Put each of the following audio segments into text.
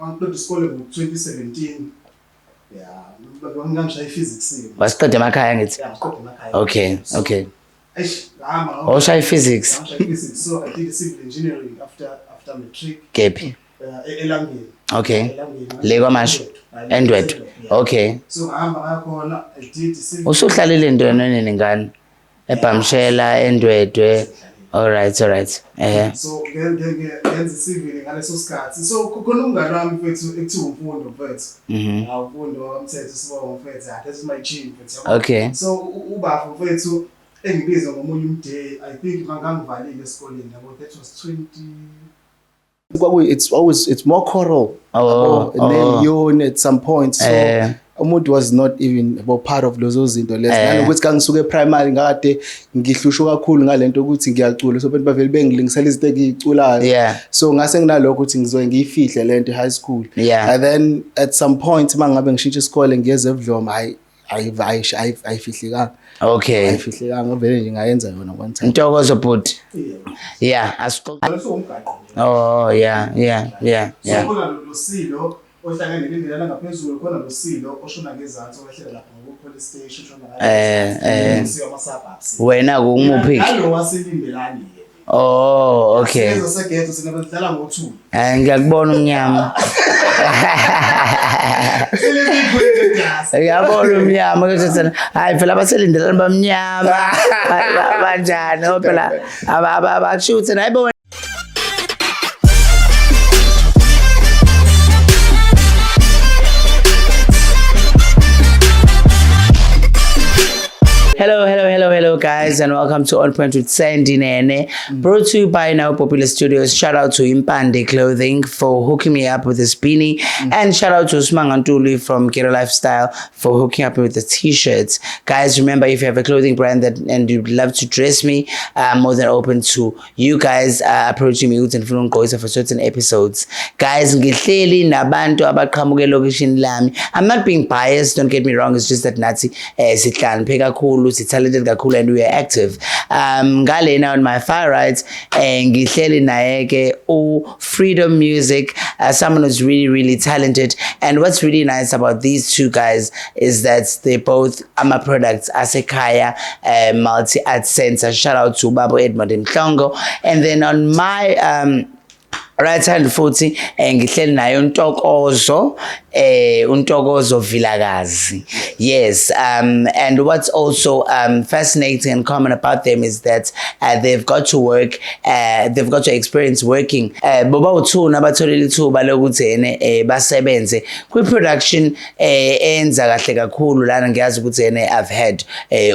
Angiqeda isikole ngo-2017. Ngangishaya physics. Wasiqeda emakhaya ngithi? Yeah, ngiqeda emakhaya. Okay, okay. Ngishaya physics. So I did civil engineering after matric. Kephi? Elangeni. Okay. Le kwamasho. Endwethu. Okay. So ngahamba ngakhona I did civil. Usuhlalile entweni ngane? Ebhamshela Endwedwe. All right. So ngenza civil ngaleso sikhathi. So khona umngane wami mfethu ekuthiwa umfundo mfethu. Umfundo wamthetho sibonga mfethu. That's my chief mfethu. Okay. So ubaba mfethu engibiza ngomunye umday I think mangangivalile esikoleni yabo that was 20. It's more choral. And then you at some point. So umuntu was not even part of lozo zinto lezi nanokuthi kangisuke primary ngade ngihlushwa kakhulu ngalento ukuthi ngiyacula so abantu bavele bengilingisela izinto engiculayo so ngase nginalokho ukuthi ngizoe ngiyifihle lento high school and then at some point mangabe ngishintsha isikole ngiyeze eVdloma ayifihlekanga okay ayifihlekanga vele nje ngayenza yona one time Ntokozo bhuti asixoxe oh yeah so khona lo silo ohlangene nelindelana ngaphezulu khona lo silo oshona ngezantsi owehlela lapha ngokupolice station oshona ama suburbs wena kungumuphi ngalo waselindelani oh okay sizo seghetto sinabadlala ngo2 ngiyakubona umnyama Ngiyabona umnyama ukuthi hayi phela abaselindelana bamnyama kanjani phela abashuthe nayibo Hello guys and welcome to On Point with Sandy Nene, brought to you by Now Popular Studios. Shout out to Impande Clothing for hooking me up with this beanie and shout out to Usman Antuli from Ghetto Lifestyle for hooking up with the t-shirts. Guys, remember if you have a clothing brand and you'd love to dress me, I'm more than open to you guys approaching me with Influence Goisa for certain episodes. Guys, ngihleli nabantu abaqhamuke elokishini lami. I'm not being biased, don't get me wrong, it's just that Nazi sihlanipheke kakhulu, talented kakhulu and we are active. Ngale now on my far right ngihleli naye ke Freedom Music, someone who's really talented, and what's really nice about these two guys is that they both ama products asekhaya multi art center. Shout out to Babo Edmond Mhlongo, and then on my right hand futhi ngihleli naye Untokozo Vilakazi. Yes, and what's also fascinating and common about them is that they've got to work, they've got to experience working boba u2 nabatholile ithuba lokuthi basebenze kwi-production enza kahle kakhulu lana ngiyazi ukuthi I've had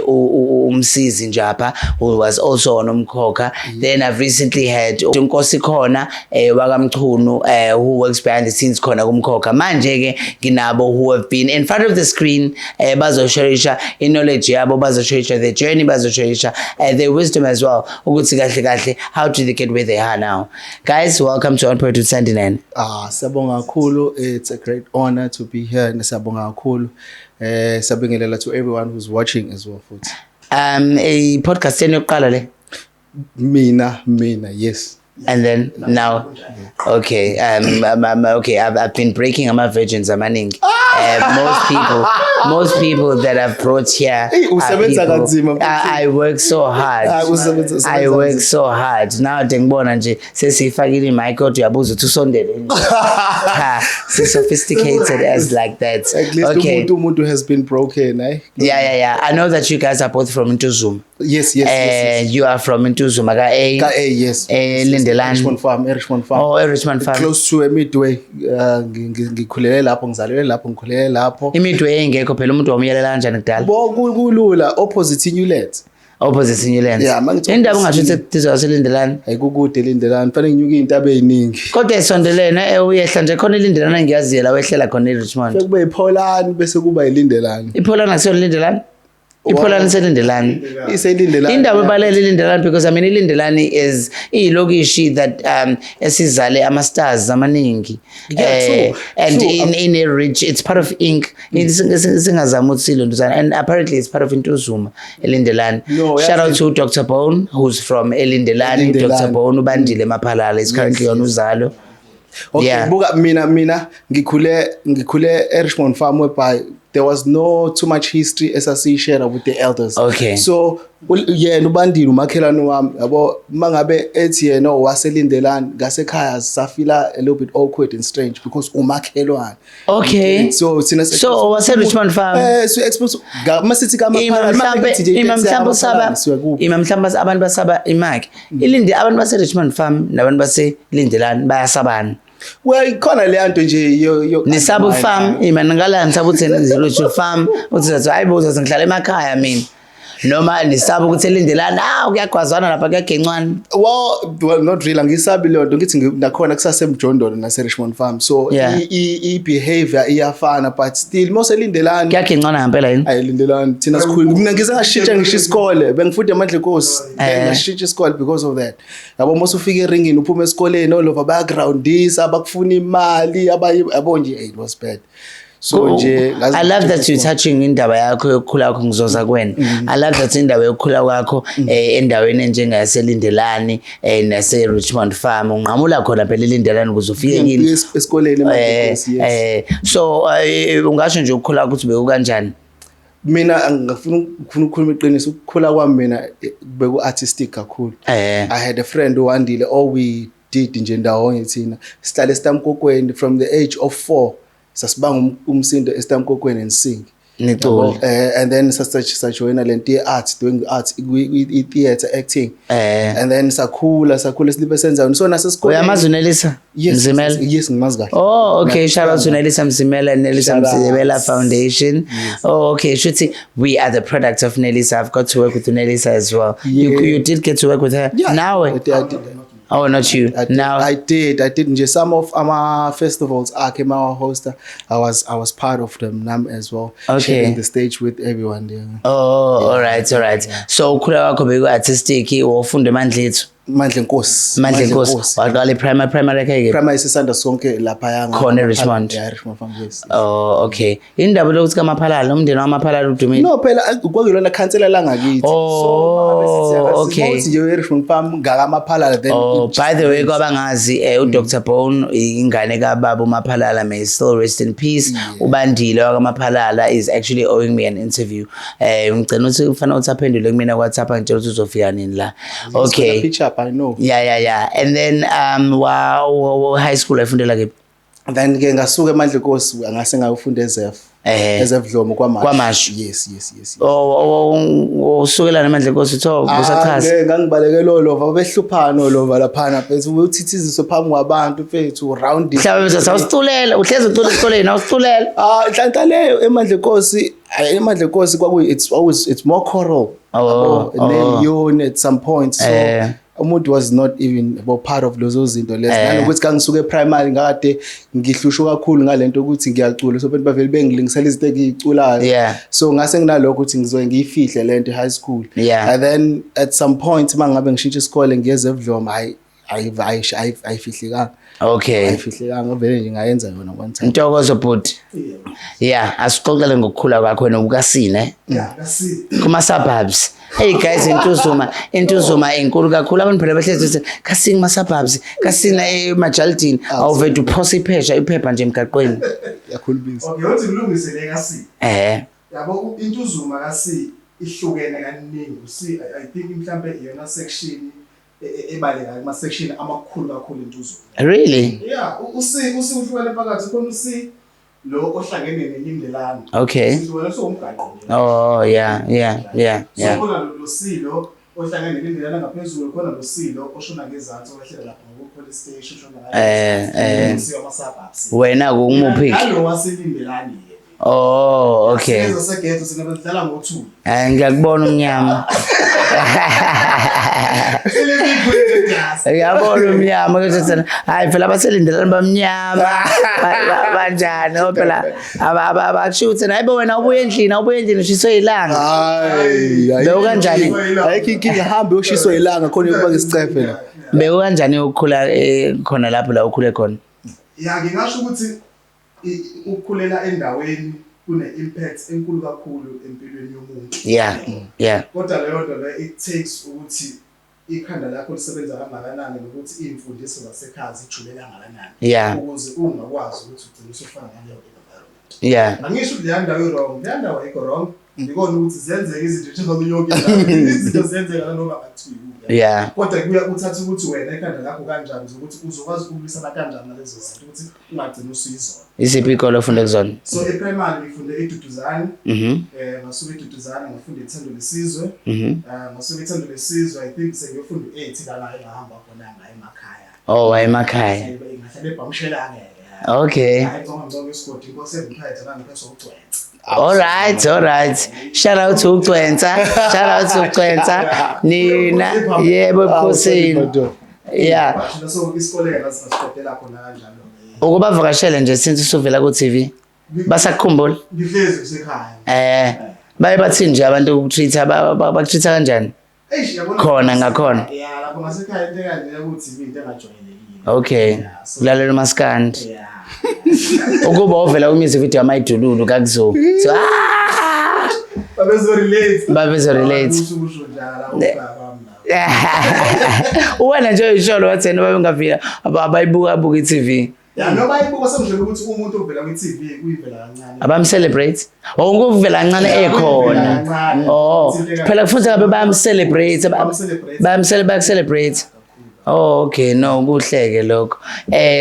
umsizi njapha who was also on Umkhokha. Then I've recently had Nkosi khona wakamchunu who works behind the scenes khona kumkhokha manje ke ginabo who have been in front of the screen bazosharisha knowledge yabo, bazosharisha their journey, bazosharisha their wisdom as well ukuthi kahle how do they get where they are now. Guys, welcome to On Point with Sandy Nene. Siyabonga kakhulu, it's a great honor to be here. Siyabonga kakhulu, siyabingelela to everyone who's watching as well futhi. A podcast yenu yokuqala le? Mina yes. And then now, okay, okay, I've been breaking my virgins amaningi. Most people that I've brought here, I work so hard. I work so hard. Now dengibona nje sesifakile mic kodwa uyabuza ukuthi usondele. So sophisticated as like that. At least umuntu has been broken, eh? Yeah. I know that you guys are both from Ntuzuma. Yes. You are from Ntuzuma, yes. Richmond Farm. Oh, Richmond Farm. Close to Midway. Ngikhulele lapho, ngizalelwe lapho, ngikhulele lapho. Midway engekho phela umuntu wamuyelela kanjani kudala? Kulula opposite Newlands. Opposite Newlands. Yeah, indaba ungasho ukuthi tizoselindelana. Ayikukude Lindelana, fanele nginyuke intaba eziningi. Kodwa esondelene uyehla nje khona ilindelana ngiyaziyela wehlela khona eRichmond. Kube iPolani bese kuba ilindelana. iPolani akuselindelana? iPolani iselindelani. Iselindelani. Indaba ebalele ilindelani because I mean ilindelani is ilokishi that esizale ama stars amaningi. And in a ridge, it's part of Ink. And apparently it's part of Ntuzuma, Elindelani. Shout out to Dr. Bone, who's from Elindelani. Dr. Bone Ubandile Maphalala is currently on Uzalo. Okay, Yeah. buka mina ngikhule eRichmond Farm whereby there was no too much history esasishare with the elders. Okay. So yena uBandile umakhelwane wami yabo mangabe ethi yena waselindelani ngasekhaya safila a little bit awkward and strange because umakhelwane. Okay. So sina So wase Richmond Farm. So expose masithi kama mhlawumbe abantu basaba imaki ilinde abantu base Richmond Farm nabantu base Lindelani bayasabana. Well, ikhona le nto nje yo Nisaba farm imana ngala nisaba uthena Richmond Farm uthi zathi hayibuza ngihlala emakhaya mina noma nisaba ukuthi elindelana kuyagwazana lapha kuyagencwana. Well, not really ngisabi le nto ngithi nakhona kusasemjondolo nase Richmond Farm so I behavior iyafana but still mose lindelani kuyagencwana ngempela yini ayilindelani thina sikhulu mina ngize ngashintsha ngisho isikole bengifuthi amandla Nkosi ngashintsha isikole because of that yabo mose ufike eringini uphuma esikoleni all over backgroundisa bakufuna imali yabo nje it was bad. So nje I love that you touching indaba yakho yokukhula kwakho ngizoza kuwena. I love that indaba yokukhula kwakho endaweni enjengaselindelani nase Richmond Farm unqamula khona phela elindelani ukuze ufike kini esikoleni manje. So ungasho nje ukukhula ukuthi beku kanjani? Mina ngifuna ukukhuluma iqiniso ukukhula kwami mina beku artistic kakhulu. I had a friend uWandile all we did nje ndawonye thina sihlale eStamkokweni from the age of 4 sasibanga umsindo eStamkokweni and sing. And then sajoina lento art doing art theater acting and then sakhula silibe senza so nasesikole uyamazi uNelisa Mzimela yes ngimazi kahle. Oh okay, shout out to Nelisa Mzimela and Nelisa Mzimela Foundation. Oh okay, shuthi we are the product of Nelisa. I've got to work with Nelisa as well. You did get to work with her. Now I did. Oh, not you. I did nje some of our festivals came our hoster. I was part of them as well. Sharing the stage with everyone there. Oh, all right. So ukhula kwakho beku artistic ufunda eMandlethu. Mandla Nkosi. Waqala primary ke? Primary sisanda sonke lapha yanga. Khona Richmond. Yeah, Richmond Farm yes. Oh, okay. Indaba lokuthi kaMaphalala umndeni waMaphalala udumile. No phela kwakuyilona khansela la ngakithi. Oh, okay. Nje eRichmond Farm ngakaMaphalala then. Oh, by the way kwabangazi uDr Bone ingane kaBaba uMaphalala may still rest in peace. uBandile wakaMaphalala is actually owing me an interview. Ngicela ukuthi ufana uthi aphendule kumina kwaThapha ngitshela ukuthi uzofika nini la. Okay. I know. Yeah. And then wow, high school ayifundela kephi? Then ke ngasuka eMandla Nkosi ngase ngayofunda eZef. eZef Dlomo kwaMashu. Yes. Usukela eMandla Nkosi usachaza. Ngangibaleke lova behluphana olova laphana bese uthithiziso phambi kwabantu mfethu round it. Mhlawumbe sawustulela uhlezi ucula esikoleni awustulela. Inhlanhla leyo eMandla Nkosi it's more choral. Then at some point so umuntu was not even part of lezo zinto lezi nanokuthi kangisuke eprimary ngakade ngihlushwa kakhulu ngalento ukuthi ngiyacula so abantu bavele bengilingisela izinto engiculayo so ngase nginalokho ukuthi ngizoe ngiyifihle lento high school and then at some point mangabe ngishintsha isikole ngiyeze Dlomo ayifihlekanga. Okay. Ayifihlekanga vele nje ngayenza yona one time. Ntokozo bhuti. Asixoxele ngokukhula kwakho wena ukasine. Kasini. Kuma suburbs. Hey guys, intuzuma enkulu kakhulu abantu phela bahlezi kasini ma suburbs, kasina eMajaldini awuvethu phosa iphepha nje emgaqweni. Yakhulubisa. Okay, uthi ngilungisele kasini. Yabo intuzuma kasini ihlukene kaningi. I think mhlambe iyona section ebaleka kuma section amakhulu kakhulu intuzuma. Really? Yeah, uhlukene phakathi khona lo ohlangene nelindelani. Okay. Sihlukene somgaqo. Oh yeah. So khona lo silo ohlangene nelindelani ngaphezulu khona lo silo oshona ngezantsi ohlele lapha ngopolice station oshona ngasiwa ama-suburbs. Wena kungumuphi? Nalo waselindelani. Oh, okay. Sizo seghetto sinabadlala ngo2. Ngiyakubona umnyama. Ngiyabona umnyama ukuthi hayi phela abaselindelani bamnyama banjani phela abashuthe naye wena ubuye endlini ushiswe ilanga. Hayi lo kanjani ayikho inkinga hambe ushiswe ilanga khona ukuba ngisicefe la. Beko kanjani ukukhula khona lapho la ukhule khona? Ngingasho ukuthi ukukhulela endaweni kune impact enkulu kakhulu empilweni yomuntu. Yeah. Kodwa leyo nto it takes ukuthi ikhanda lakho lisebenza kangakanani nokuthi iy'mfundiso zasekhaya zijule kangakanani. Yeah. Ukuze ungakwazi ukuthi ugcine usufana naleyo environment. Yeah. Angisho ukuthi leya ndawo i-wrong, leya ndawo ayikho wrong. Ngikona ukuthi zenzeke izinto njengoba yonke indawo. Izinto zenzeka noma ngathiwa. Yeah. Kodwa kuya uthatha ukuthi wena ikhanda lakho kanjani ukuthi uzokwazi ukulwisana kanjani nalezo zinto ukuthi ungagcini usuyizona. Isiphi ikolo ofunde kuzona? So e-primary ngifunde eDuduzane. Ngasuka eDuduzane ngafunda ithando lesizwe. Ngasuka ithando lesizwe I think sengiyofunda u8 la ngahamba khona emakhaya. Oh, emakhaya. Ngahlala eBhamshela ngeke. Okay. Hayi ngizonke isikoti inkosi engiphethe la ngiphethe uGcwensa. All right. Shout out to Ugcwensa. Nina, yebo ebukhosini. Yeah. So isikole ngasiqedela khona kanjalo. Ukubavakashela nje since usuvela ku TV. Basakukhumbula? Ngihlezi kusekhaya. Baye bathi nje abantu ukutreata bakutreata kanjani? Eish yabona. Khona ngakhona. Yeah, lapho ngasekhaya into kanje ku TV into engajwayelekile. Okay. Kulalela uMaskandi. Yeah. Ukuba ovela umusic video amayidululu kakuzo. So Babezo relate. Usho njalo ubaba Wena nje uyisholo wathena babengavila abayibuka iTV. Ya noma ibuka semdlela ukuthi umuntu ovela kwi-TV kuyivela kancane. Abam-celebrate? Ngokuvela kancane ekhona. Oh, phela kufuze ngabe bayam-celebrate. Oh, okay, no, kuhleke lokho.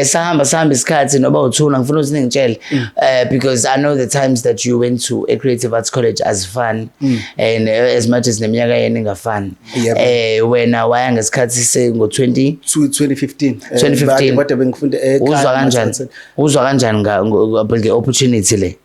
Sahamba isikhathi noba uthuna ngifuna ukuthi ningitshele because I know the times that you went to a creative arts college as fun and as much as neminyaka yena ingafani. Wena waya ngesikhathi sengo 2015. Kodwa bengifunde uzwa kanjani nge-opportunity le?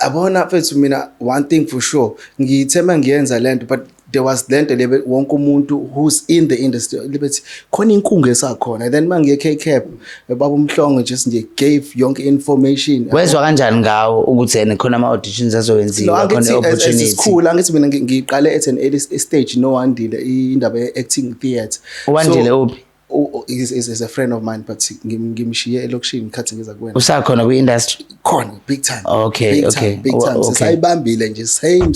Abona mfethu mina one thing for sure ngiyithema ngiyenza lento but there was lento lebe wonke umuntu who's in the industry libethi khona inkungu esakhona then mangiye K-Cap baba uMhlongo just nje gave yonke information. Wezwa kanjani ngawo ukuthi ene khona ama auditions azowenziwa khona opportunity? It's cool angithi mina ngiqale at an early stage no Wandile indaba ye-acting theatre. Wandile uphi? Is a friend of mine but ngimshiye elokishini khathi ngiza kuwena. Usakhona kwi-industry? Khona big time. Okay. Big time. Sayibambile nje same.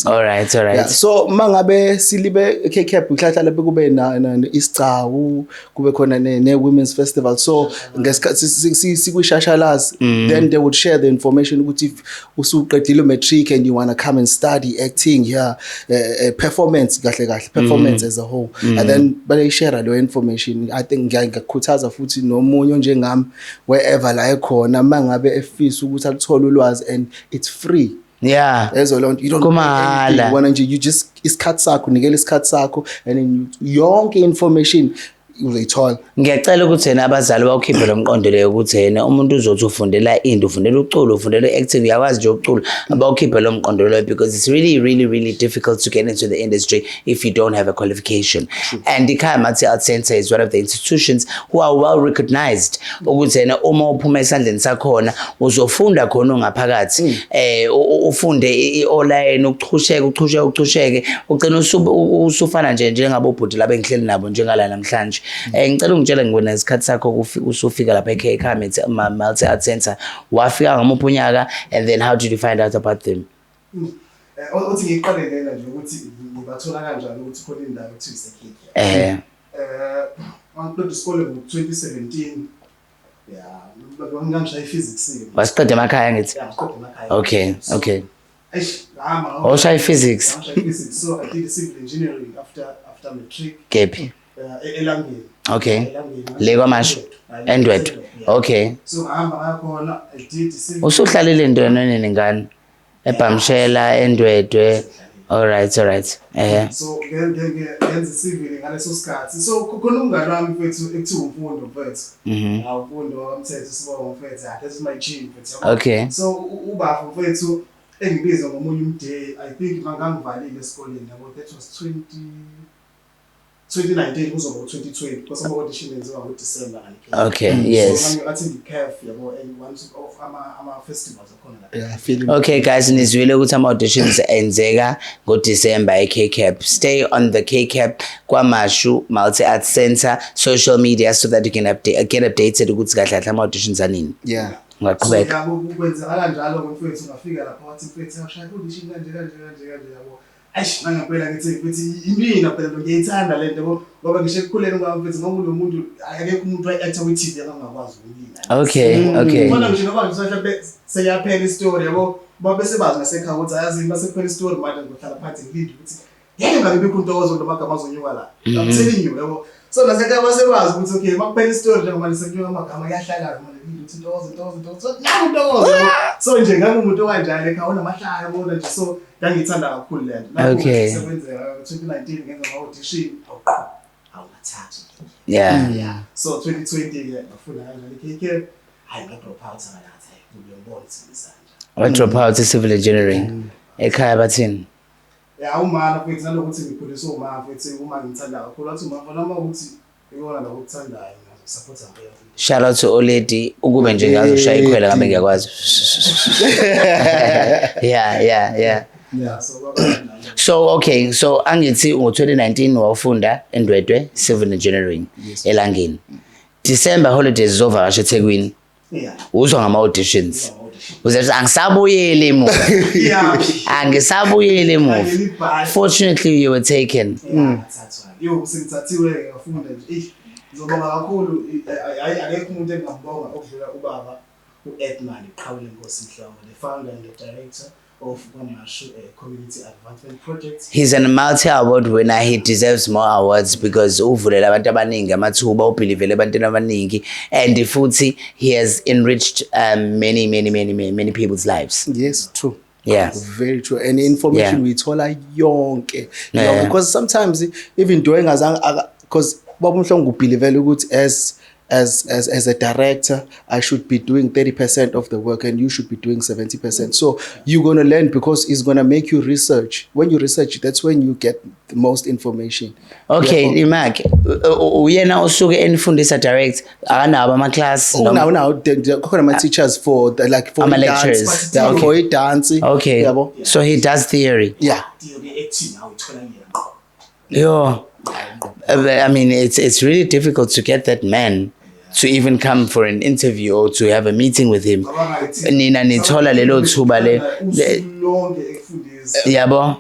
All right. Yeah. So mangabe silibe K-Cap uhlahla bekube na Iscawu kube khona ne women's festival so ngesikhathi sikwishashalazi then they would share the information ukuthi if usuqedile matric and you want to come and study acting here performance performance as a whole and then bale share lo information. I think ngiyakhuthaza futhi nomunye njengami wherever la ekhona mangabe efisa ukuthi alithole ulwazi and it's free. Yeah. Ezo lonto you don't kumahala. Wena nje you just isikhathi sakho unikele isikhathi sakho and then yonke information uzayithola. Ngiyacela ukuthi yena abazali bawukhiphe lo mqondo leyo ukuthi yena umuntu uzothi ufundela into ufundela uculo ufundela acting yakwazi nje uculo abawukhiphe lo mqondo leyo because it's really difficult to get into the industry if you don't have a qualification. And ikhaya Multi Art Center is one of the institutions who are well recognized ukuthi yena uma uphuma esandleni sakhona uzofunda khona ngaphakathi ufunde online ukuchusheke ugcina usufana nje njengabobhuti laba engihleli nabo njengala namhlanje. Ngicela ungitshela ngibona isikhathi sakho usufika lapha eKK Multi Art Center wafika ngamuphi unyaka and then how did you find out about them? Uthi ngiqale lela nje ukuthi ngibathola kanjani ukuthi khona indawo ethi iseKK. Ngiqeda isikole ngo-2017. Yeah, ngangishaya physics. Wasiqeda emakhaya ngithi? Yeah, ngiqeda emakhaya. Okay. Oh, shaya physics. So I did civil engineering after matric. Kephi? Elangeni. Okay. Le kwamasho endwethu. Okay. So ngihamba ngakhona I did civil. Usuhlalile intweni nengane? eBhamshela endwedwe. All right. So ngenza civil ngaleso sikhathi. So khona umngane wami mfethu ekuthiwa umfundo mfethu. Awufundo wamthetho sibonga mfethu. That is my gene mfethu. Okay. So ubaba mfethu engibiza ngomunye umday I think mangangivalile esikoleni yabo that was 2019 kuzoba 2020 because ama audition enziwa ngoDecember ngale. Okay, yes. So ngathi ngicaf yabo and one of ama festivals akhona la. Yeah, feeling. Okay guys, nizwile ukuthi ama auditions enzeka ngoDecember eKCAP. Stay on the KCAP kwamashu Multi Art Center social media so that you can get updated ukuthi kahle ama auditions anini. Yeah. Ngaqhubeka. So ukwenza kanjalo mfethu ngafika lapha wathi mfethu ashaya audition kanje yabo. Eish ngangempela ngithi impina phela ngiyithanda lento ngoba ngisho ekukhuleni kwami mfethu ngoba lo muntu akekho umuntu oyi-actor kwi-TV angakwazi ukulina. Okay. Bona ngisho noba ngisho seyaphela istory yabo babe sebazi ngasekhaya ukuthi ayazi masephela istory manje ngizohlala phansi ngilinde ukuthi ngeke ngabe bikho untokozo lo magama azonyuka la. I'm telling you yabo. So nasekhaya basebazi ukuthi okay makuphela istory njengoba ngisenyuka amagama ayahlala manje ukuthi intokozo. So nangu so nje ngakumuntu okanjalo ekhaya unamahlaya bona nje so ngangithanda kakhulu lento. Okay. Sekwenzeka 2019 ngenza ama-audition awungathathi. Yeah. So 2020 ke ngafuna kanjalo KK hayi nga-drop out ngalathi ngiyobona isizanja. Wa drop out civil engineering. Ekhaya bathini? Umama futhi nalokuthi ngikhuliswe umama futhi uma ngithanda kakhulu athi umama noma ukuthi ikona la ukuthandayo ngisupport ngayo. Shout out to Oledi ukube nje ngazo ushaya ikhwela ngabe ngiyakwazi. Yeah. So okay, so angithi ngo2019 wafunda eNdwedwe civil engineering eLangeni. December holidays zovakasha eThekwini. Yeah. Uzwa ngama auditions. Uzathi angisabuyele emuva. Angisabuyele emuva. Fortunately you were taken. Thathathwa. Yo sengithathiwe ngafunda nje. Ngizobonga kakhulu akekho umuntu engingambonga okudlula ubaba uEdman Qhawule Nkosi Mhlongo, the founder and the director of Kwamashu Community Advancement Project. He's a multi-award winner. He deserves more awards because uvulela abantu abaningi amathuba ubhilivele ebantwini abaningi and futhi he has enriched many people's lives. Yes, true. Yeah. Very true. And information we thola yonke. Yeah. Because sometimes even doing because Baba Mhlongo ubhilivele ukuthi as a director, I should be doing 30% of the work and you should be doing 70%. So you're going to learn because it's going to make you research. When you research, that's when you get the most information. Okay, Imak, uyena usuke enifundisa direct akanabo ama class now my teachers for ama lectures. For dance. Okay. So he does theory. Yeah. Yo. I mean, it's really difficult to get that man to even come for an interview or to have a meeting with him. Nina nithola lelo thuba le. Yabo.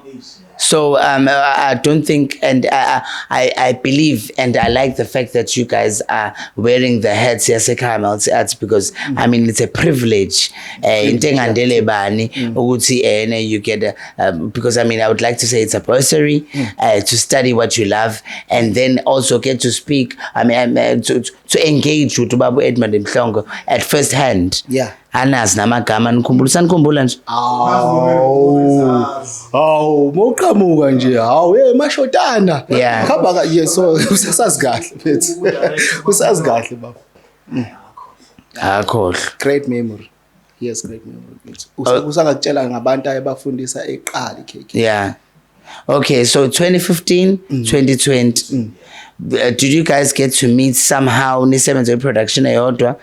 So I don't think, and I believe, and I like the fact that you guys are wearing the hats yasekhaya multi arts because I mean it's a privilege. Into engandele bani ukuthi you get because I mean I would like to say it's a bursary to study what you love and then also get to speak. I mean to engage with Ubaba Edmund Mhlongo at first hand. Yeah. Anazi namagama nikhumbula nje. Moqhamuka nje. Mashotana. Yeah. Khamba so usasazi kahle mfethu. Usazi kahle baba. Akhohle. Great memory. Yes, great memory. Usangakutshela ngabantu ayebafundisa eqala KK. Yeah. Okay, so 2015, 2020. Did you guys get to meet somehow nisebenze production eyodwa?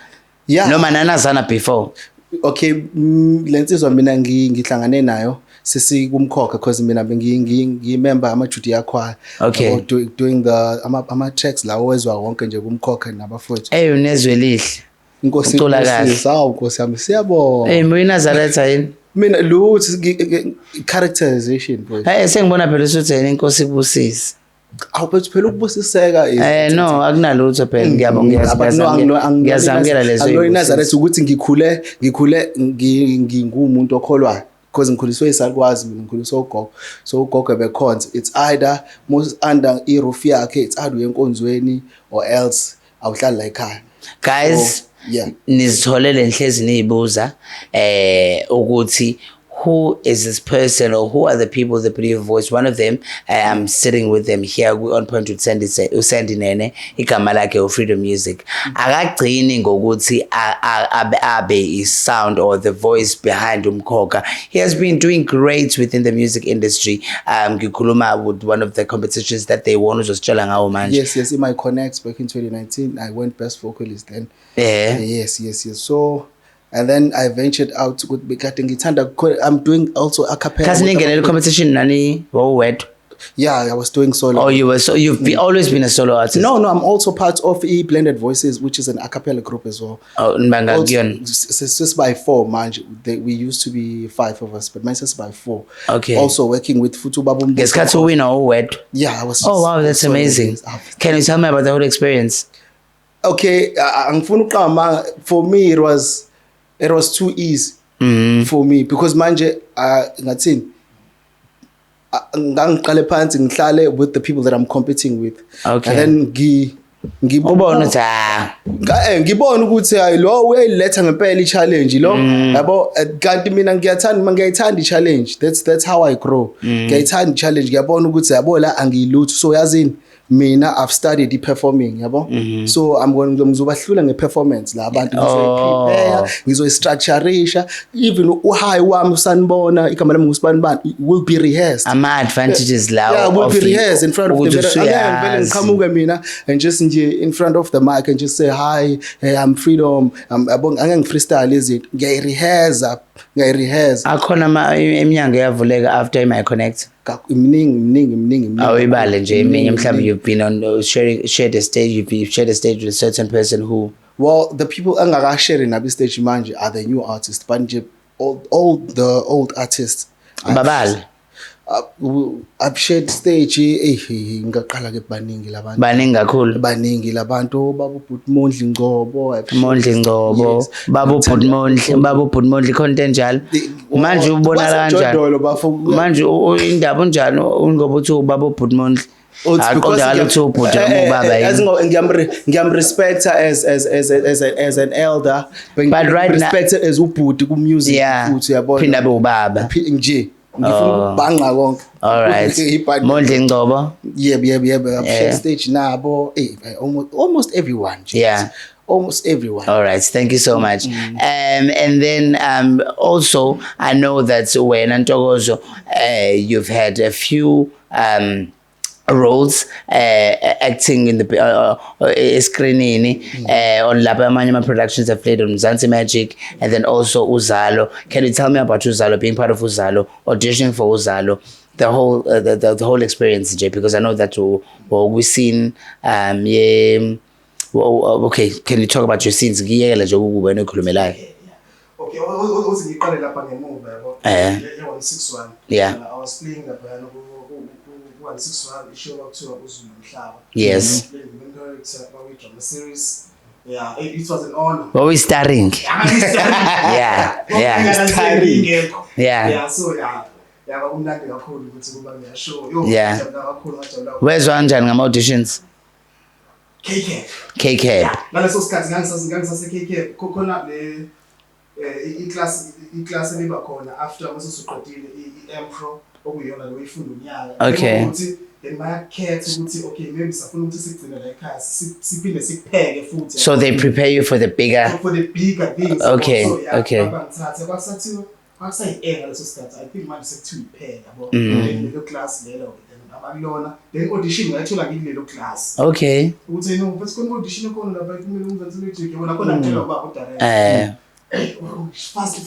Yeah. Noma nanazana before. Okay, lensizwa mina ngihlangane nayo sesikumkhokha because mina ngimember ama-Judy Choir. Okay. Doing the ama tracks lawo wezwa wonke nje kumkhokha nabafowethu. Unezwe lihle. Inkosi sawu Nkosi yami siyabonga. MuyiNazaretha yini? Mina luthi characterization boy. Sengibona phela usuthi yena inkosi ibusisi. Awuphethe phela ukubusiseka is. No, akunalutho phela ngiyazamukela lezo. NgoNazaretha ukuthi ngikhule ngingumuntu okholwayo because ngikhuliswe isalukwazi mina ngikhuliswe ugogo. So ugogo bekhonza it's either most under iroof yakhe it's either enkonzweni or else awuhlala la ekhaya. Guys, yeah. Nizitholele nhlezi niyibuza ukuthi who is this person or who are the people that believe voice. One of them, I'm sitting with them here on point with Sandy Nene, igama lakhe Freedom Music. Akagcini ngokuthi abe is sound or the voice behind umkhokha. He has been doing great within the music industry. Ngikhuluma with one of the competitions that they won was Chala ngawo manje. Yes, in my Connects back in 2019, I went best vocalist then. Yeah. Yes. So and then I ventured out with Bekati Ngithanda. I'm doing also a cappella. Kasi ningenele competition nani wowedwa. Yeah, I was doing solo. Oh, you've always been a solo artist? No, I'm also part of Blended Voices, which is an a cappella group as well. Oh, It's just by 4, man. We used to be 5 of us, but mine is by 4. Okay. Also working with Futu Babum. Yeah, I was. Oh wow, that's amazing. Can you tell me about the whole experience? Okay, for me it was too easy for me because manje ngathini ngangiqale phansi ngihlale with the people that I'm competing with. Okay. And then ngibona ukuthi hayi lo uyayiletha ngempela i-challenge lo yabo kanti mina ngiyayithanda i-challenge. That's how I grow. Ngiyayithanda i-challenge, ngiyabona ukuthi yabo la angiyilutho. So yazini mina I've studied performing yabo. So I'm going ngizobahlula ngeperformance la abantu ngizoyiprepare, ngizoyistructureisha, even uhigh wami usanibona igama lami ngusibani will be rehearsed. Ama advantages lawo. Yeah, will be rehearsed in front of the mirror. Ngeke ngiqhamuke mina and just nje in front of the mic and just say hi, hey, I'm Freedom. Angeke ngifreestyle izinto. Ngiyayirehearse. Akhona iminyango yavuleka after my connect. Mningi. Awuyibale nje eminye mhlawumbe you've been on shared a stage with a certain person who. Well, the people angakashare nabi stage manje are the new artists, but nje all the old artists. Babal. I've shared stage ngaqala ke baningi labantu. Baningi labantu babu Mondli Ngcobo. Babu Mondli content njalo. Manje ubona kanjani? Manje indaba unjani Ngcobo uthi babu Mondli? Ngiyam respect her as an elder, but right respect her as ubhuti ku music futhi yabona. Phinda be ubaba. Nje. Banga konke. All right. Mondli Ngcobo. Yeah. I've stage nabo. Almost everyone. Yeah. Almost everyone. All right. Thank you so much. And then also I know that when Ntokozo, you've had a few roles acting in the screening on Lapamanyama Productions have played on Mzansi Magic, and then also Uzalo. Can you tell me about Uzalo, being part of Uzalo, auditioning for Uzalo, the whole the whole experience, Jay? Because I know that we've seen okay, can you talk about your scenes? Okay, what's the color lapha ngemuva yabo? 161. Yeah. I was playing the 161 show up to uZulu Mhlaba. Yes. Drama series. Yeah, it was an honor. What we starring? Yeah. Starring. Yeah. So umnandi kakhulu ukuthi kuba ngiyashow. Yeah. Where's kanjani ngama auditions? KK. Ngaleso sikhathi ngangisase KK khona le i-class eliba khona after masusuqedile i-Empro okuyona lo ifunda unyaka. Okay. Ukuthi bayakhetha ukuthi okay maybe sifuna ukuthi sigcine la ekhaya siphinde sikupheke futhi. So they prepare you for the bigger things. Okay. So, okay. Ngithathe kwasathiwa kwakusayi ngaleso sikhathi I think manje sekuthiwa ipheka yabo. Lelo class lelo abakulona then audition ngayithola ngilelo class. Okay. Ukuthi no bese khona audition khona lapha kumele umzansi logic yabona khona ngitshela ubaba uDarren. Fast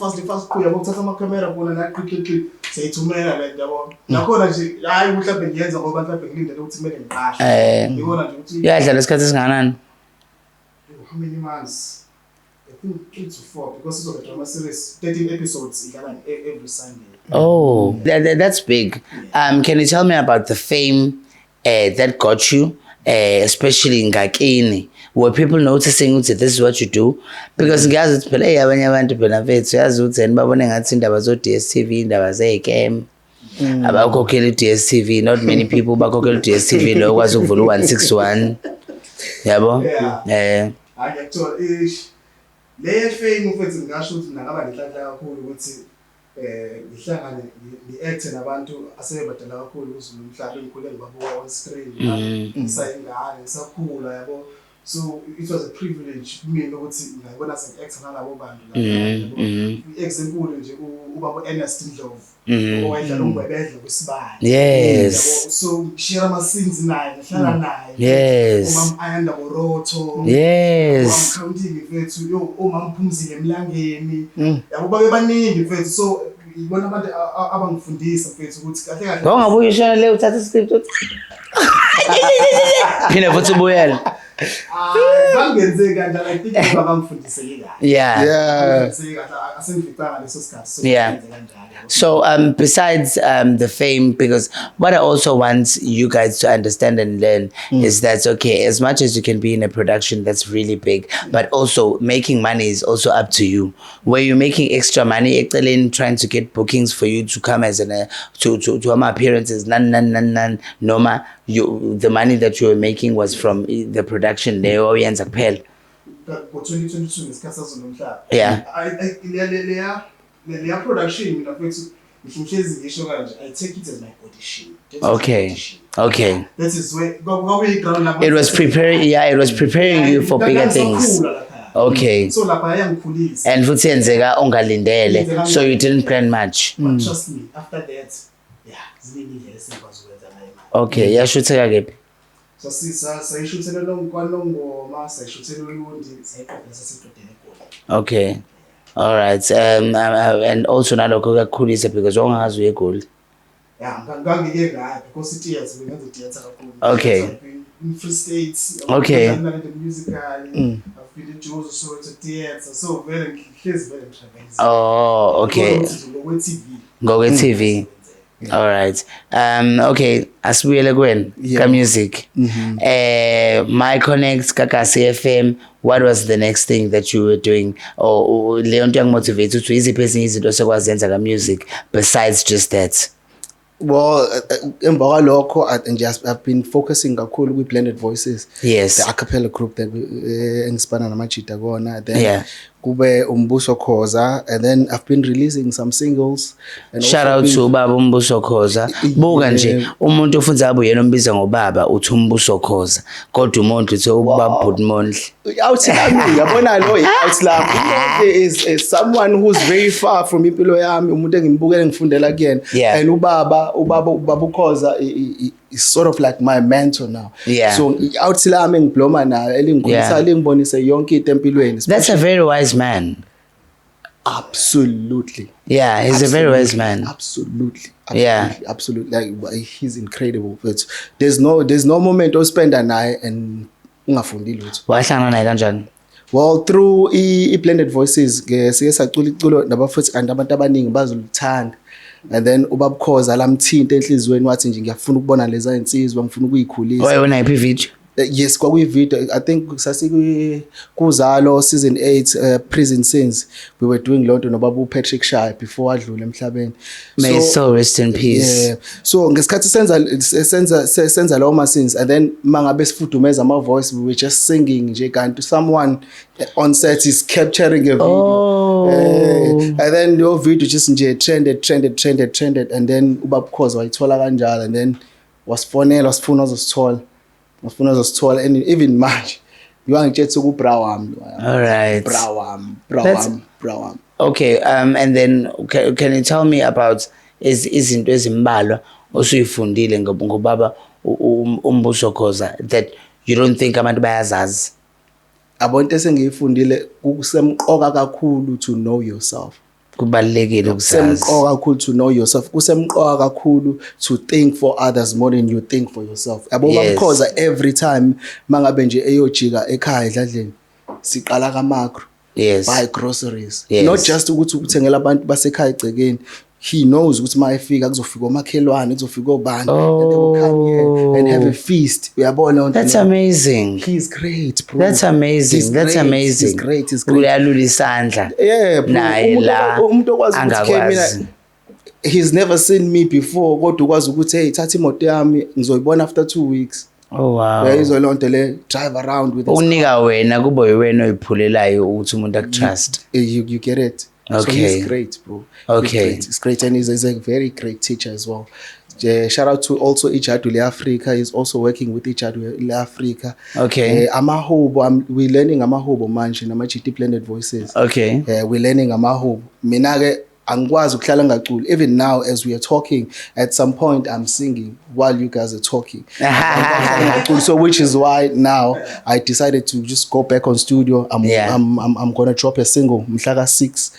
kuya ngokuthatha ama camera khona na click sayithumela le yabo. Nakhona nje hayi mhlawumbe ngiyenza ngoba mhlawumbe ngilindele ukuthi kumele ngiqashe. Ngibona nje ukuthi uyadlala isikhathi esinganani? How many months? I think 3 to 4 because it's a drama series, 13 episodes every Sunday. Oh, that's big. Can you tell me about the fame that got you, especially in Ngakini? Were people noticing that this is what you do? Because ngiyazi ukuthi phela abanye abantu phela mfethu yazi ukuthi babone ngathi indaba zo DStv indaba ze-game abakhokhela DStv, not many people bakhokhela DStv lo kwazi ukuvula 161 yabo. Ngiyakuthola le fame mfethu ngisho ukuthi ngaba nenhlanhla kakhulu ukuthi ngihlangane ngi-act nabantu asebebadala kakhulu uZulu Mhlaba engikhule ngibabuka on screen ngisayingane ngisakhula yabo. So it was a privilege kumina ukuthi ngibona sengi-act nalabo bantu example nje ubaba Ernest Ndlovu owayedlala uMbebedla kuSibani. Yes. So share ama scenes naye ngihlala naye. Yes. Umam Ayanda Boroto. Yes. Umam Counting mfethu umam Phumzile Mlangeni. Yabo babe baningi mfethu so ibona abantu abangifundisa mfethu ukuthi kahle kahle Ngongabuye ushona le uthatha iscript uthi. Phinde futhi ubuyele. Bangenze kanjalo I think bangifundise kahle. Yeah. Asengificanga leso sikhathi. Yeah. So besides the fame, because what I also want you guys to understand and learn is that okay, as much as you can be in a production that's really big, but also making money is also up to you. Where you're making extra money, trying to get bookings for you to come as an to my appearances, none. Noma, the money that you were making was from the production. They orients kuphela. Ngo 2022 ngesikhathi sazolomhlaba. Yeah. Le production mina mfethu ngihlezi ngisho kanje I take it as my audition. Okay. That is where ground it was preparing you for bigger things. Okay. So lapha yangikhulisa. And futhi yenzeka ongalindele, so you didn't plan much. But trust me, after that, yeah, ziningi esikwazi ukwenza naye. Okay, yashutheka kephi? So sayishuthela kwaNongoma, sayishuthela uLundi, sayiqophela sasiqedele khona. Okay. All right. And also nalokho kuyakhulisa because ongazi uyeGoli. Yeah, ngangike ngayo because theater bengenza theater kakhulu. Okay. In Free State. Okay. I've been musical. I've been in Joe's so it's a theater. So very traveling. Oh, okay. Go with TV. Yeah. All right. Okay. Asibuyele kweni ka music. My Connect Kakasi FM. What was the next thing that you were doing? Or Leon Young motivated to easy person easy to sekwazenza ka music besides just that? Well, emva lokho I've been focusing kakhulu with Blended Voices. Yes. The a cappella group that engisipana namajita kona. Then kube Umbuso Khoza, and then I've been releasing some singles. And shout out to Baba Umbuso Khoza. Buka nje umuntu ofunza abuyena ombiza ngobaba uthi Umbuso Khoza. Kodwa umuntu uthi ubaba Bhutmondli. Outslami yabona lo outslami is someone who's very far from impilo yami, umuntu engimbukele ngifundela kuyena. And ubaba Khoza is sort of like my mentor now. Yeah. So outslami ngibloma nayo elingikhulisa elingibonise yonke into empilweni. That's a very wise man. Absolutely. Yeah, he's a very wise man. Absolutely. Yeah. Absolutely. Like he's incredible. But there's no moment I spend naye and ungafundi lutho. Wahlangana naye kanjani? Well, through Blended Voices sike sacula iculo nabafuthi kanti abantu abaningi bazoluthanda. And then ubaba Khoza lamthinta enhlizweni wathi nje ngiyafuna ukubona leza insizwa ngifuna ukuyikhulisa. Wayibona iphi video? Yes, kwakuyi-video. I think kuzalo season 8 Prison Scenes. We were doing lonto nobaba uPatrick Shaya before adlule emhlabeni. May his soul rest in peace. Yeah. So ngesikhathi senza lawo ma scenes, and then mangabe sifudumeza ama voice, we were just singing nje kanti someone on set is capturing a video. Oh. And then your video just nje trended, and then ubaba Khoza wayithola kanjalo, and then wasifuna uzosithola, and even manje ngiyangitshela ukubra wami. All right. Bra wami. Okay, and then can you tell me about izinto ezimbalwa osuyifundile ngobaba Umbuso Khoza that you don't think abantu bayazazi? Abonto esengiyifundile kusemqoka kakhulu to know yourself. Kubalekile ukusazi. Kusemqoka kakhulu to know yourself. Kusemqoka kakhulu to think for others more than you think for yourself. Yabo Khoza every time mangabe nje eyojika ekhaya edladleni siqala ka macro. Yes. Buy groceries. Yes. Not just ukuthi ukuthengela abantu basekhaya egcekeni. He knows ukuthi mayefika kuzofika omakhelwane, kuzofika obani, and they will come here and have a feast. Uyabona. That's amazing. He's great, bro. That's amazing. That's amazing. He's great. Uyalula isandla. Yeah, bro. Umuntu okwazi ukuthi mina he's never seen me before kodwa ukwazi ukuthi hey thatha imoto yami ngizoyibona after 2 weeks. Oh wow. Uyayizolonto le drive around with unika wena kubo wena oyiphulelayo ukuthi umuntu akutrust. You get it. Okay. So he's great, bro. Okay. He's great, and he's a very great teacher as well. Shout out to also Ichadu Le Africa. He's also working with Ichadu Le Africa. Okay. Amahubo, we're learning Amahubo manje namajiti Blended Voices. Okay. We're learning Amahubo. Mina ke angikwazi ukuhlala ngaculi. Even now as we are talking, at some point I'm singing while you guys are talking. So which is why now I decided to just go back on studio. I'm gonna drop a single mhla 6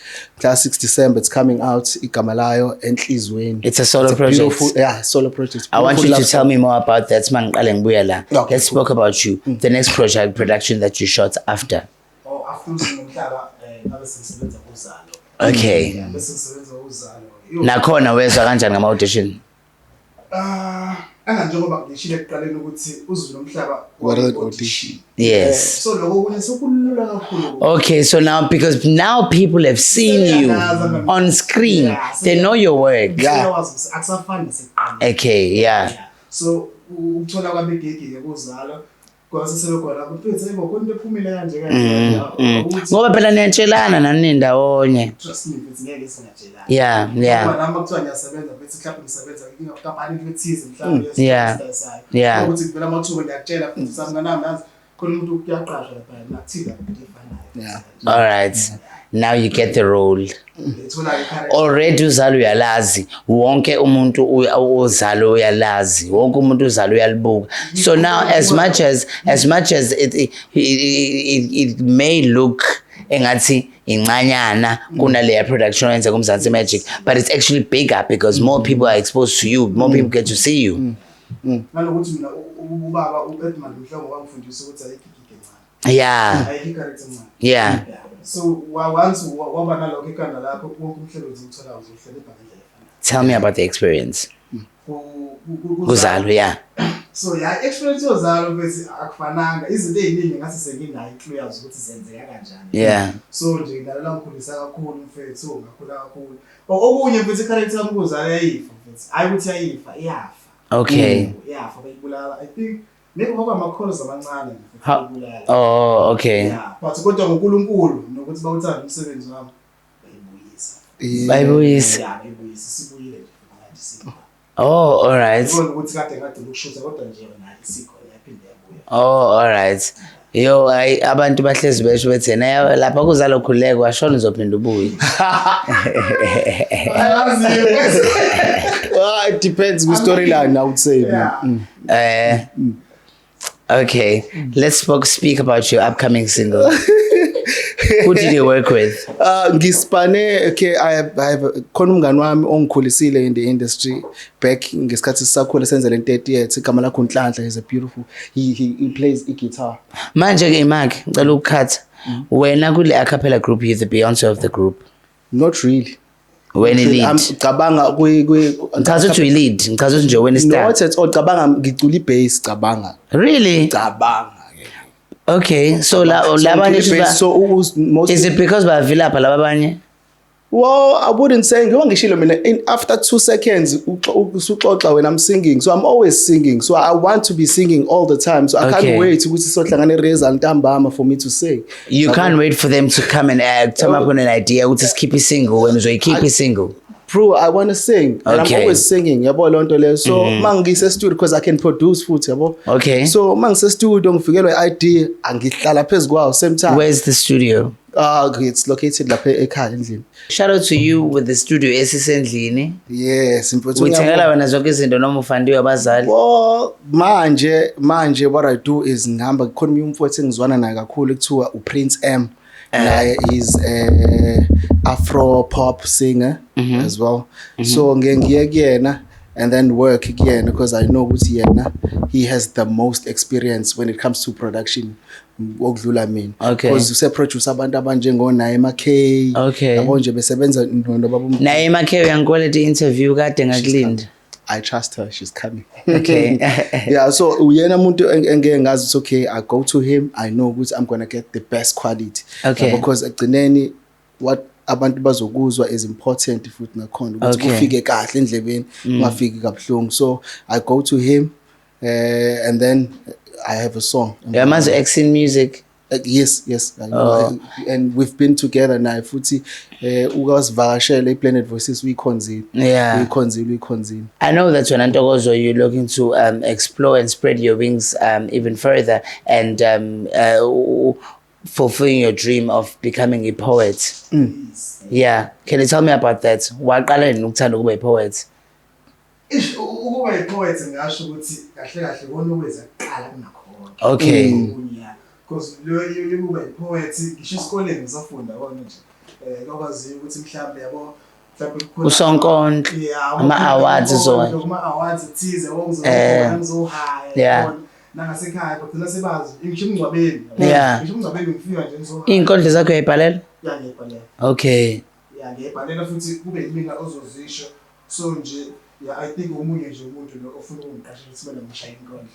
December. It's coming out. Igama layo Enhlizweni. It's a solo project. Solo project. I want you to tell me more about that. Okay, Let's talk about you. The next project production that you shot after. Okay. Nakhona wezwa kanjani ngama audition? Njengoba ngishilo ekuqaleni ukuthi uZulu Nomhlaba audition. Yes. So lokho kunye sokulula kakhulu. Okay, so now now people have seen you on screen. They know your work. Akusafani nesiqala. Okay, yeah. So ukuthola kwami igigi yokuzalwa kwase sebekhona kuphethe ngokonto ephumile kanje kanje. Ngoba phela niyatshelana nani ndawonye. Trust me, it's ngeke singatshelana. Yeah. Nami kuthiwa ngiyasebenza bese mhlawumbe ngisebenza ngikampani lithize mhlawumbe yesisayisayo. Yeah. Ukuthi ngivela amathuba ngiyakutshela futhi sami nganami nazi khona umuntu uyaqashwa lapha nakuthina efanayo. All right. Now you get the role. Already uzalo uyalazi. Wonke umuntu uzalo uyalazi. Wonke umuntu uzalo uyalibuka. So now as much as it may look engathi incanyana kunaleya production oyenza kuMzansi Magic, but it's actually bigger because more people are exposed to you. More people get to see you. Nalokuthi mina ubaba uEdmund Mhlongo wangifundisa ukuthi ayikike ncane. Yeah. Ayikike character ncane. Yeah. So once waba nalokho ekhanda lakho wonke umsebenzi uthola uzohlela ebhangela. Tell me about the experience. Uzalo, yeah. So experience yozalo bese akufananga izinto eziningi ngase senginayo clue yazo ukuthi zenzeka kanjani. Yeah. So nje ngidala ngikhulisa kakhulu mfethu ngakhula kakhulu. Okunye mfethu character yami kuzalo yayifa mfethu. Hayi ukuthi yayifa, iyafa. Okay. Yafa bayibulala. I think maybe ngoba amakhono amancane bayibulala. Oh, okay. Yeah, but kodwa ngoNkulunkulu nokuthi bawuthanda umsebenzi wami bayibuyisa. Bayibuyisa. Yeah, bayibuyisa sibuyile nje ngathi. Oh, all right. Oh, all right. Yo, abantu bahlezi besho bethi na lapha kuzalo khuleka washona uzophinda ubuye. Well, it depends with storyline, I would say. Yeah. Okay, let's speak about your upcoming single. Who did you work with? Ngispane, okay, I have khona umngani wami ongikhulisile in the industry back ngesikhathi sisakhula senza le 30 years igama lakho Nhlanhla. He's a beautiful he plays guitar. Manje ke Mark ngicela ukukhatha wena kule a cappella group, you the Beyonce of the group. Not really. When you lead. Cabanga ngichaza ukuthi uyi-lead, ngichaza ukuthi nje wena i-star. Not at all, cabanga ngicula i-bass cabanga. Really? Cabanga. Okay, so so is it because bavila lapha laba abanye? Well, I wouldn't say ngishilo mina after 2 seconds usuxoxa when I'm singing, so I'm always singing, so I want to be singing all the time, so I can't wait ukuthi sohlangane Reza Ntambama for me to say. You can't wait for them to come and come up with an idea ukuthi keep it single when keep it single. Bro, I want to sing, and I'm always singing, yabo lonto le. So mangise studio because I can produce futhi yabo. Okay. So mangise studio ngifikelwe idea angihlala phezulu kwawo same time. Where's the studio? It's located lapha ekhaya endlini. Shout out to you with the studio esisendlini. Yes, mfowethu. Uthengela wena zonke izinto noma ufandiwe abazali? Well, manje what I do is ngihamba khona umfowethu engizwana naye kakhulu ekuthiwa uPrince M. Naye is Afro pop singer as well. So ngiye kuyena and then work again because I know ukuthi yena he has the most experience when it comes to production okudlula mina. Because use producer abantu abanjengo Naima K. Yabo nje besebenza nobaba. Naima K uyangikweleta interview kade ngakulinda. I trust her, she's coming. Okay. Yeah, so uyena umuntu engeke ngazi it's okay, I go to him, I know ukuthi I'm going to get the best quality. Okay. Because egcineni what abantu bazokuzwa is important futhi nakhona ukuthi kufike kahle endlebeni ungafiki kabuhlungu. So I go to him and then I have a song. Yeah, must Exin Music. Yes, I know. And we've been together now futhi ukasivakashela iPlanet Voices uyikhonzile. Yeah. Uyikhonzile. I know that when Ntokozo you're looking to explore and spread your wings even further and fulfilling your dream of becoming a poet? Yeah. Can you tell me about that? Waqala nini ukuthanda ukuba poet? Ukuba i-poet ngasho ukuthi kahle kahle kona ukwenza kuqala kunakhona. Okay. Because yokuba i-poet ngisho esikoleni ngisafunda kona nje. Kwakwaziyo ukuthi mhlawumbe yabo mhlawumbe kukhona usonkondlo ama-awards zonke. Ama-awards thize ngizohaya. Nangasekhaya kodwa sebazi ngisho emngcwabeni. Ngisho emngcwabeni ngifika nje ngizohaya. Iy'nkondlo zakho uyayibhalela? Yeah, ngiyayibhalela. Okay. Yeah, ngiyayibhalela futhi kube yimina ozozisho. So nje yeah, I think umunye nje umuntu lo ofuna ukungiqashela ukuthi mina ngishaya inkondlo.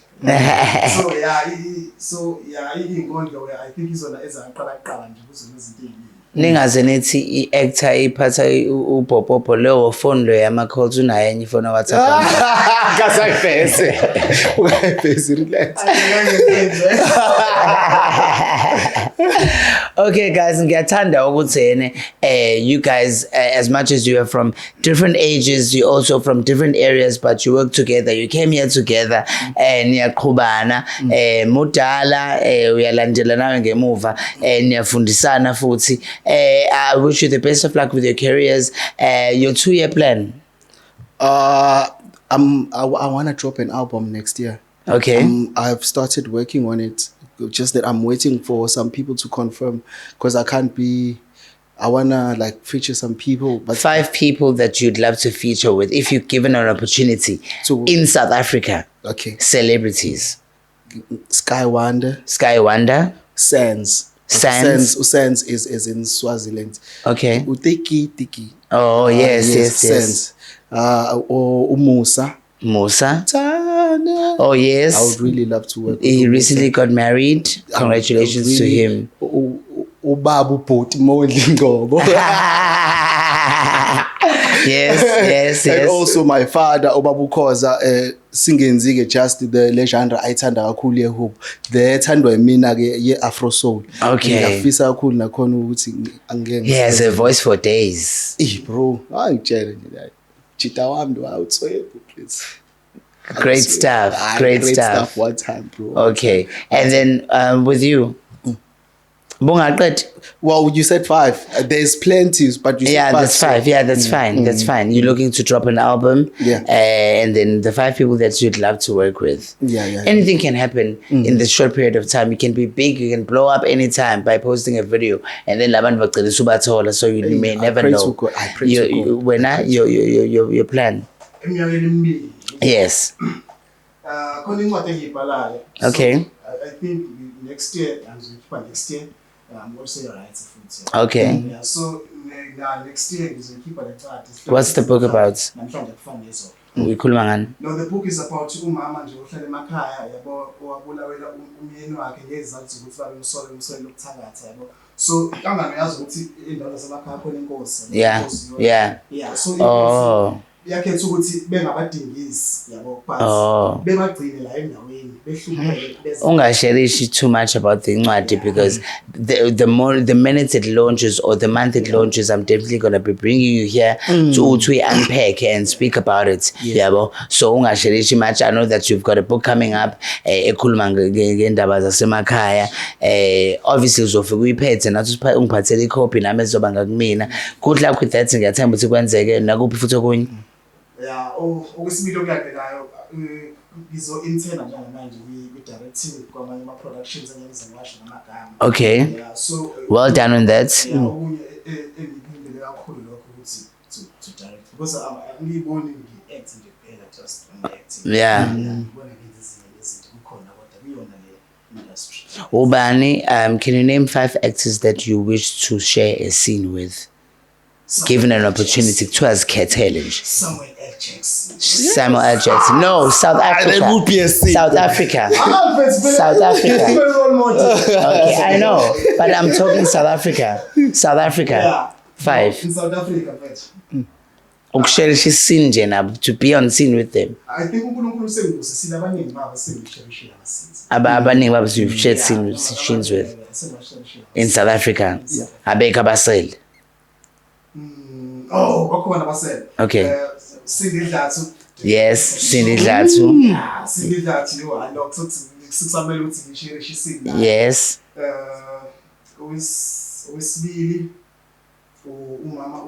Inkondlo I think izona ezaqala nje kuzo nezinto eziningi. Ningaze nethi i-actor iphatha ubhobhobho leyo phone lo yama-calls unayo enye ifone WhatsApp. Kasayibhese. Ungayibhesi relax. Okay guys, ngiyathanda ukuthi you guys as much as you are from different ages, you also from different areas, but you work together. You came here together niyaqhubana mudala uyalandela nawe ngemuva niyafundisana futhi. I wish you the best of luck with your careers. Your 2-year plan? I want to drop an album next year. Okay. I've started working on it. Just that I'm waiting for some people to confirm because I want to like feature some people. But 5 people that you'd love to feature with if you're given an opportunity in South Africa. Okay. Celebrities. Sky Wonder. Sands. Sands is in Swaziland. Okay. Tiki. Oh yes. Sands. Or Musa. Oh yes. I would really love to work with He Musa. recently got married. Congratulations to him. Ubabu Bhoti Mondli Ngobo. Yes. And also my father Ubabu Khoza singenzike just the genre ayithanda kakhulu ye-hip. The ethandwa yimina ke ye-afro soul. Okay. Ngiyafisa kakhulu nakhona ukuthi angeke. He has a voice for days. Bro, angitshele nje. Chita wami wawuthwebo please. Great stuff. Great stuff. One time, bro. Okay. And then with you? Well, you said 5. There's plenty, but you said 5. That's 5. Yeah, that's fine. That's fine. You're looking to drop an album. Yeah. And then the 5 people that you'd love to work with. Yeah. Anything can happen in this short period of time. You can be big. You can blow up anytime by posting a video. And then so you may never know. I pray to God. When your plan. Yes. Okay. I think next year, I'm also right. Okay. Yeah, so next year is a keep at the artist. What's the book about? I'm trying to find this. No, the book is about umama nje ohlala emakhaya yabo owabulawela umyeni wakhe ngezathu ukuthi babe umsolo lokuthakatha yabo. So kangani yazi ukuthi indawo zasemakhaya khona inkosi. Yeah. So yakhetha ukuthi bengabadingisi yabo but bebagcine la endaweni behlupheke bese ungasharishi too much about the incwadi because the minute it launches or the month it launches, I'm definitely going to be bringing you here to unpack and speak about it. Yabo. So ungasharishi much. I know that you've got a book coming up ekhuluma ngendaba zasemakhaya. Obviously uzofika uyiphethe nathi ungiphathele icopy nami ezoba ngakumina. Good luck with that. Ngiyathemba ukuthi kwenzeke nakuphi futhi okunye. Yeah, okwesibili okulandelayo ngizo-interna njengamanje kwi-directing kwamanye ama-productions engenza ngiwasho namagama. Okay. Yeah, so well done on that. Yeah, okunye engilindele kakhulu lokho ukuthi to direct because angiyiboni ngi-act nje kuphela just acting. Yeah. Ngibona ngenza ezinye izinto kukhona kodwa kuyona le industry. Ubani, can you name 5 actors that you wish to share a scene with? Given an opportunity to as challenge. Samuel L. Jackson. No, South Africa. There would be a scene. South Africa. South Africa. Okay, I know, but I'm talking South Africa. Yeah. 5. In South Africa, Ukushare scene nje to be on scene with them. I think uNkulunkulu sengusisile abaningi babo sengishare amascenes. Abaningi babo you've shared scenes with in South Africa. Abeka basel. Bakhona basel. Okay. Cindy Dlatu. Yes, Cindy Dlatu. Cindy Dlatu, I know ukuthi sikusamele ukuthi ngishare scene. Yes. owesibili umama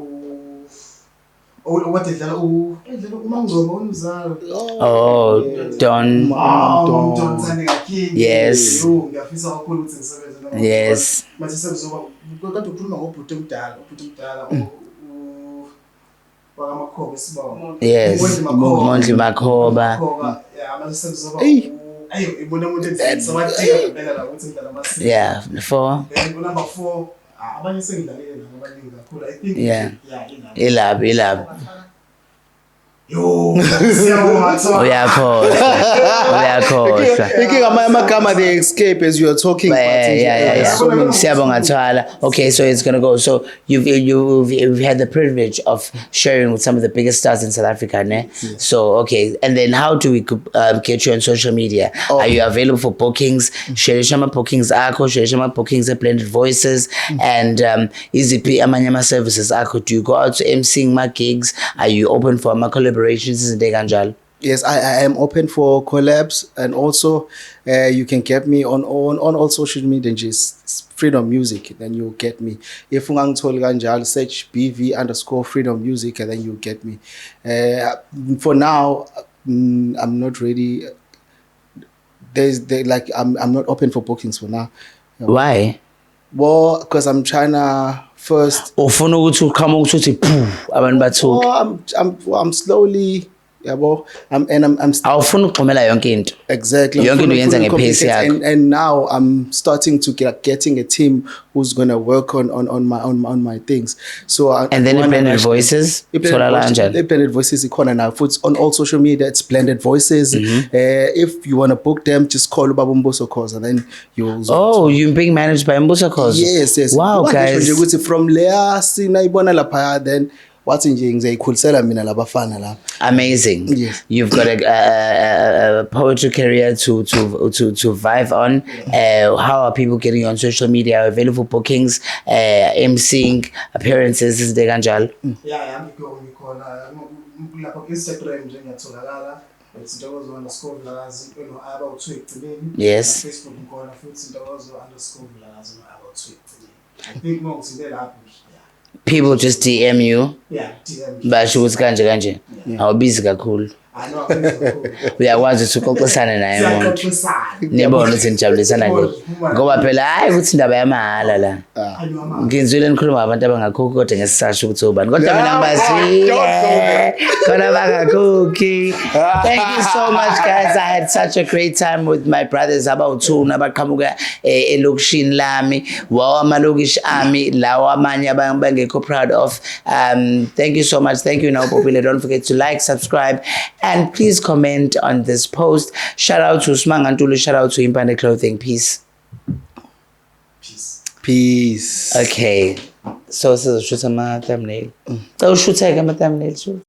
okade edlala uMangcobo umzalo. Oh, Don. Don Sandeka King. Yes. Ngiyafisa kakhulu ukuthi ngisebenze naye. Yes. Manje sekuzoba kade ukhuluma ngobhuti omdala wakaMakhoba Sibongo. Yes. Mondli Makhoba. Yeah, manje sekuzoba ayo ibona umuntu esawathika ngempela la ukuthi ngidlala amasiko. Yeah, 4. Then number 4 abanye sengidlalile nabo abaningi kakhulu. I think Yeah. ilapho. Ilapho. Yo, siyabonga. Uyakhohlwa. Thinking amagama they escape as you are talking. Yeah. So many. Siyabonga Thwala. Okay, so it's gonna go. So you've had the privilege of sharing with some of the biggest stars in South Africa, ne? Yes. So okay, and then how do we get you on social media? Are you available for bookings? Share shama bookings akho, share shama bookings at Blended Voices, and iziphi amanye services akho? Do you go out to emceeing my gigs? Are you open for my collaborations? Yes, I am open for collabs, and also you can get me on all social media, just Freedom Music, then you'll get me. If ungangitholi kanjalo, search BV_Freedom Music, and then you'll get me. For now, I'm not ready. I'm not open for bookings for now. Why? Well, because I'm trying to first. Ufuna ukuthi uqhamuka ukuthi phu abantu bathuke. Well, I'm slowly. Yeah, well, I'm Awufuna ukugxumela yonke into. exactly. Yonke into uyenza fully ngepace committed, yakho. and now I'm starting to getting a team who's gonna work on my things. So And then Blended Voices. Tholakala kanjani? Blended Voices ikhona now. It's on all social media. It's Blended Voices. If you wanna book them, just call Ubaba Mbuso Khoza, and then you'll. Oh, you're being managed by Mbuso Khoza. Yes. Wow, guys. Nje ukuthi from Leah sinayibona lapha, then wathi nje ngizayikhulisela mina labafana la. Amazing. Yes. You've got a poetry career to vibe on. How are people getting you on social media? Available bookings, emceeing, appearances, is kanjalo? Yeah, ngikhona lapha ku-Instagram nje ngiyatholakala. It's Ntokozo_Vilakazi aba u2 ekugcineni. Yes. Facebook ngikhona futhi Ntokozo_Vilakazi aba u2 ekugcineni. I think ngizile lapho. People just DM you. Yeah, DM. Basho ukuthi kanje. Awubizi kakhulu. I know kakhulu. Uyakwazi ukuthi uxoxisane naye umuntu. Siyaxoxisana. Nibona ukuthi nijabulisana nje. Ngoba phela hayi ukuthi indaba yamahala la. Ngizwile nikhuluma abantu abangakhokhi kodwa ngesisasho ukuthi ubani. Kodwa mina ngibazile. Khona bangakhokhi. Thank you so much guys. I had such a great time with my brothers abawu2 nabaqhamuka elokishini lami. Wawa amalokishi ami lawa amanye abangekho proud of. Thank you so much. Thank you now Popile. Don't forget to like, subscribe, and please comment on this post. Shout out to Usman Ntuli, shout out to Impande Clothing. Peace. Peace. Okay. So shoot my thumbnail. So shoot my thumbnail.